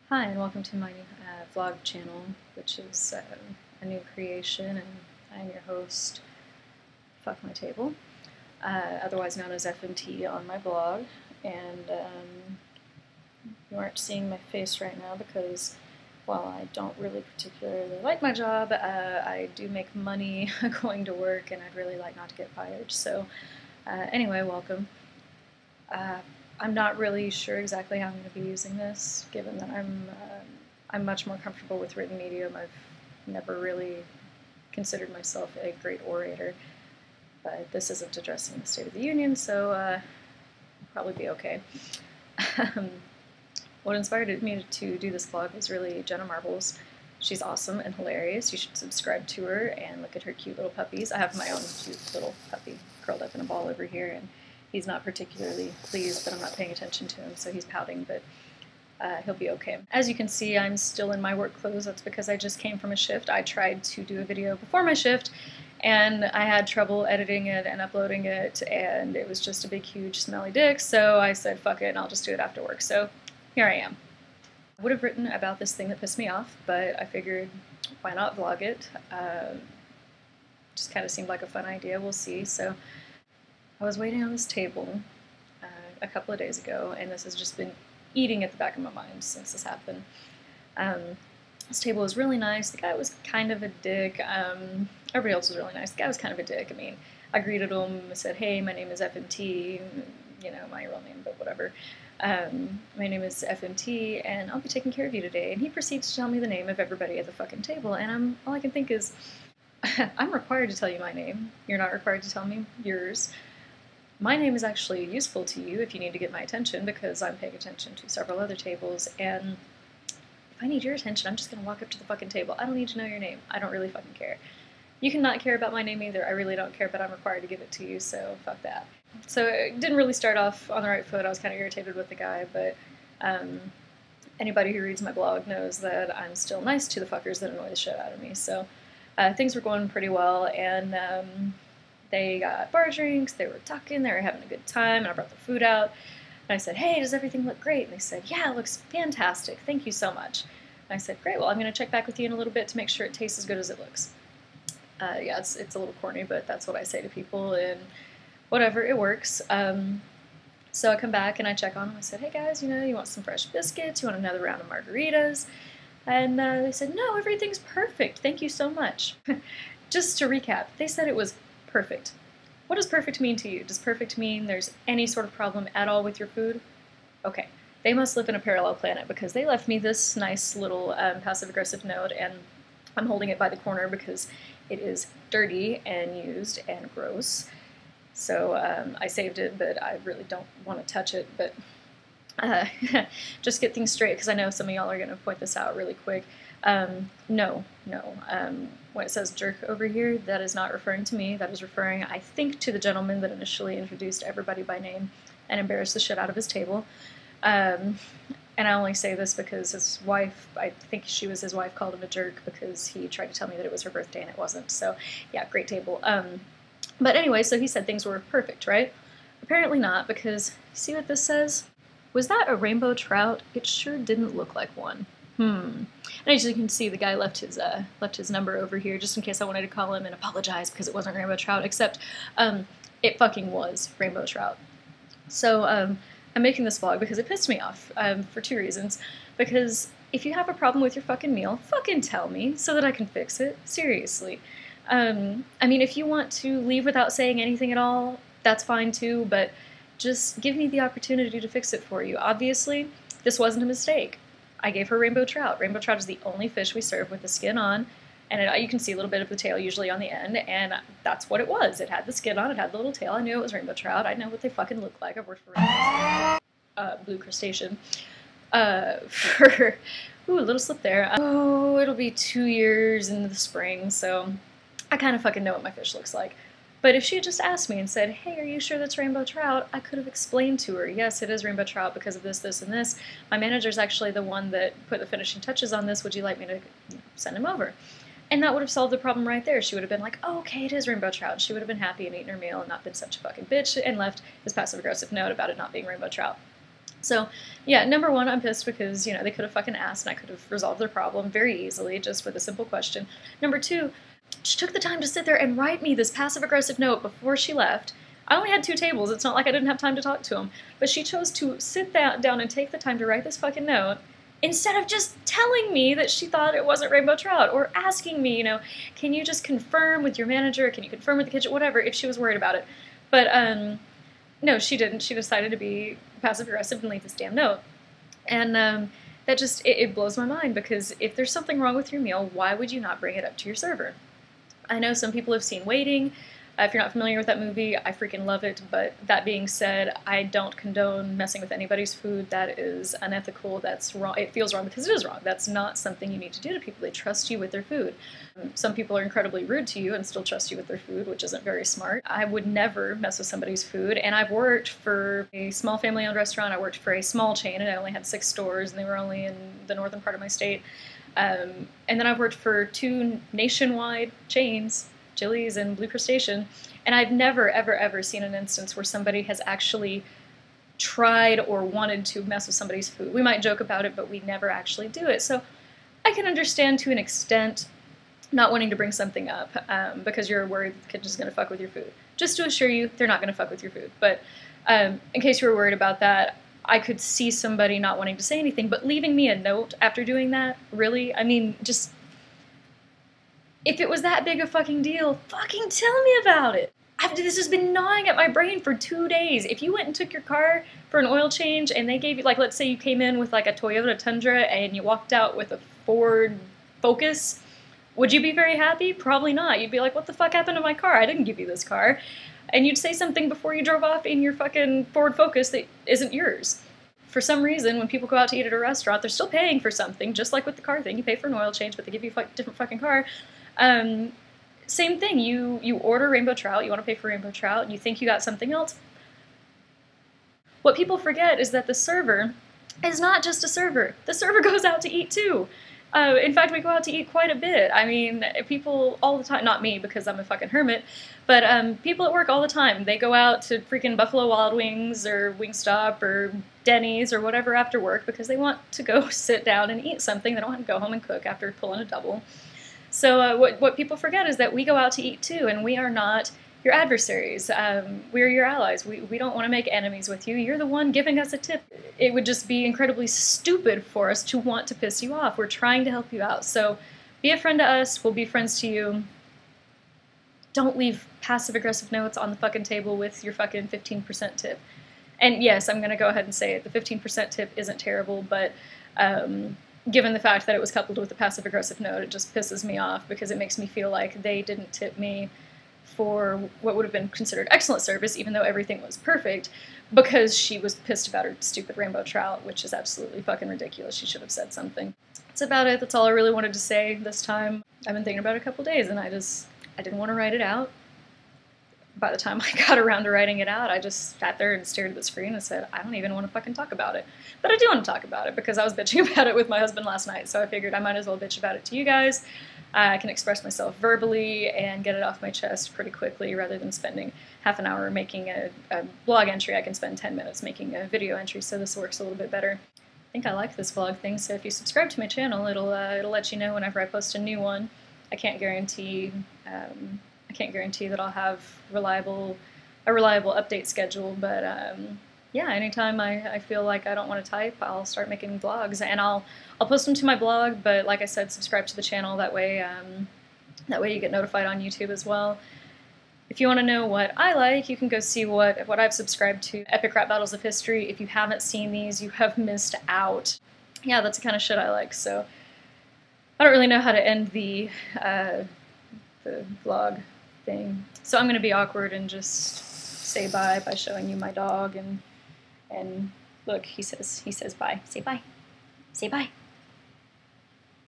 Hi, and welcome to my vlog channel, which is a new creation, and I'm your host, Fuck My Table, otherwise known as FMT on my blog. And you aren't seeing my face right now because, while I don't really particularly like my job, I do make money going to work, and I'd really like not to get fired. So anyway, welcome. I'm not really sure exactly how I'm going to be using this, given that I'm much more comfortable with written medium. I've never really considered myself a great orator, but this isn't addressing the State of the Union, so I'll probably be okay. What inspired me to do this vlog is really Jenna Marbles. She's awesome and hilarious. You should subscribe to her and look at her cute little puppies. I have my own cute little puppy curled up in a ball over here, and he's not particularly pleased that I'm not paying attention to him, so he's pouting, but he'll be okay. As you can see, I'm still in my work clothes. That's because I just came from a shift. I tried to do a video before my shift, and I had trouble editing it and uploading it, and it was just a big, huge, smelly dick, so I said, fuck it, and I'll just do it after work. So here I am. I would have written about this thing that pissed me off, but I figured, why not vlog it? Just kind of seemed like a fun idea. We'll see. So I was waiting on this table a couple of days ago, and this has just been eating at the back of my mind since this happened. This table was really nice. The guy was kind of a dick. Everybody else was really nice. The guy was kind of a dick. I mean, I greeted him, said, hey, my name is FMT, you know, my real name, but whatever. My name is FMT, and I'll be taking care of you today. And he proceeds to tell me the name of everybody at the fucking table, and all I can think is, I'm required to tell you my name. You're not required to tell me yours. My name is actually useful to you if you need to get my attention, because I'm paying attention to several other tables, and if I need your attention, I'm just going to walk up to the fucking table. I don't need to know your name. I don't really fucking care. You can not care about my name either. I really don't care, but I'm required to give it to you, so fuck that. So it didn't really start off on the right foot. I was kind of irritated with the guy, but anybody who reads my blog knows that I'm still nice to the fuckers that annoy the shit out of me. So things were going pretty well, and they got bar drinks, they were talking, they were having a good time, and I brought the food out. And I said, hey, does everything look great? And they said, yeah, it looks fantastic. Thank you so much. And I said, great, well, I'm going to check back with you in a little bit to make sure it tastes as good as it looks. Yeah, it's a little corny, but that's what I say to people, and whatever, it works. So I come back and I check on them. I said, hey guys, you know, you want some fresh biscuits? You want another round of margaritas? And they said, no, everything's perfect. Thank you so much. Just to recap, they said it was perfect. What does perfect mean to you? Does perfect mean there's any sort of problem at all with your food? Okay, they must live in a parallel planet, because they left me this nice little passive-aggressive note, and I'm holding it by the corner because it is dirty and used and gross. So I saved it, but I really don't want to touch it. But just get things straight, because I know some of y'all are going to point this out really quick. No. When it says jerk over here, that is not referring to me. That is referring, I think, to the gentleman that initially introduced everybody by name and embarrassed the shit out of his table. And I only say this because his wife, I think she was his wife, called him a jerk because he tried to tell me that it was her birthday and it wasn't. So yeah, great table. But anyway, so he said things were perfect, right? Apparently not, because see what this says? Was that a rainbow trout? It sure didn't look like one. And as you can see, the guy left his number over here just in case I wanted to call him and apologize because it wasn't rainbow trout, except it fucking was rainbow trout. So I'm making this vlog because it pissed me off for two reasons. Because if you have a problem with your fucking meal, fucking tell me so that I can fix it. Seriously. I mean, if you want to leave without saying anything at all, that's fine too, but just give me the opportunity to fix it for you. Obviously, this wasn't a mistake. I gave her rainbow trout. Rainbow trout is the only fish we serve with the skin on, and you can see a little bit of the tail usually on the end, and that's what it was. It had the skin on, it had the little tail. I knew it was rainbow trout. I know what they fucking look like. I've worked for blue crustacean. For, ooh, a little slip there. Oh, it'll be 2 years in the spring, so I kind of fucking know what my fish looks like. But if she had just asked me and said, hey, are you sure that's rainbow trout? I could have explained to her, yes, it is rainbow trout because of this, this, and this. My manager's actually the one that put the finishing touches on this. Would you like me to send him over? And that would have solved the problem right there. She would have been like, oh, okay, it is rainbow trout. She would have been happy and eaten her meal and not been such a fucking bitch and left this passive-aggressive note about it not being rainbow trout. So, yeah, number one, I'm pissed because, you know, they could have fucking asked and I could have resolved their problem very easily just with a simple question. Number two, she took the time to sit there and write me this passive-aggressive note before she left. I only had 2 tables. It's not like I didn't have time to talk to them. But she chose to sit down and take the time to write this fucking note instead of just telling me that she thought it wasn't rainbow trout or asking me, you know, can you just confirm with your manager, can you confirm with the kitchen, whatever, if she was worried about it. But, no, she didn't. She decided to be passive-aggressive and leave this damn note. And that just, it blows my mind, because if there's something wrong with your meal, why would you not bring it up to your server? I know some people have seen Waiting. If you're not familiar with that movie, I freaking love it, but that being said, I don't condone messing with anybody's food. That is unethical, that's wrong. It feels wrong because it is wrong. That's not something you need to do to people. They trust you with their food. Some people are incredibly rude to you and still trust you with their food, which isn't very smart. I would never mess with somebody's food, and I've worked for a small family-owned restaurant. I worked for a small chain, and I only had 6 stores, and they were only in the northern part of my state. And then I've worked for 2 nationwide chains, Chili's and Blue Crustacean, and I've never, ever, ever seen an instance where somebody has actually tried or wanted to mess with somebody's food. We might joke about it, but we never actually do it. So I can understand to an extent not wanting to bring something up because you're worried the kitchen's going to fuck with your food. Just to assure you, they're not going to fuck with your food. But in case you were worried about that, I could see somebody not wanting to say anything, but leaving me a note after doing that, really? I mean, just... if it was that big a fucking deal, fucking tell me about it. This has been gnawing at my brain for 2 days. If you went and took your car for an oil change and they gave you, like, let's say you came in with like a Toyota Tundra and you walked out with a Ford Focus, would you be very happy? Probably not. You'd be like, what the fuck happened to my car? I didn't give you this car. And you'd say something before you drove off in your fucking Ford Focus that isn't yours. For some reason, when people go out to eat at a restaurant, they're still paying for something, just like with the car thing. You pay for an oil change, but they give you a different fucking car. Same thing, you order rainbow trout, you want to pay for rainbow trout, you think you got something else. What people forget is that the server is not just a server. The server goes out to eat too. In fact, we go out to eat quite a bit. I mean, people all the time, not me because I'm a fucking hermit, but people at work all the time, they go out to freaking Buffalo Wild Wings or Wingstop or Denny's or whatever after work because they want to go sit down and eat something. They don't want to go home and cook after pulling a double. So what people forget is that we go out to eat too, and we are not your adversaries. We're your allies. We don't want to make enemies with you. You're the one giving us a tip. It would just be incredibly stupid for us to want to piss you off. We're trying to help you out. So be a friend to us. We'll be friends to you. Don't leave passive-aggressive notes on the fucking table with your fucking 15% tip. And yes, I'm going to go ahead and say it. The 15% tip isn't terrible, but... given the fact that it was coupled with a passive-aggressive note, it just pisses me off because it makes me feel like they didn't tip me for what would have been considered excellent service, even though everything was perfect, because she was pissed about her stupid rainbow trout, which is absolutely fucking ridiculous. She should have said something. That's about it. That's all I really wanted to say this time. I've been thinking about it a couple days, and I didn't want to write it out. By the time I got around to writing it out, I just sat there and stared at the screen and said, I don't even want to fucking talk about it. But I do want to talk about it because I was bitching about it with my husband last night, so I figured I might as well bitch about it to you guys. I can express myself verbally and get it off my chest pretty quickly rather than spending half an hour making a blog entry. I can spend 10 minutes making a video entry, so this works a little bit better. I think I like this vlog thing, so if you subscribe to my channel, it'll let you know whenever I post a new one. I can't guarantee that I'll have a reliable update schedule, but yeah, anytime I feel like I don't want to type, I'll start making vlogs, and I'll post them to my blog. But like I said, subscribe to the channel. That way you get notified on YouTube as well. If you want to know what I like, you can go see what I've subscribed to. Epic Rap Battles of History. If you haven't seen these, you have missed out. Yeah, that's the kind of shit I like. So I don't really know how to end the vlog thing. So I'm gonna be awkward and just say bye by showing you my dog, and look, he says bye. Say bye. Say bye.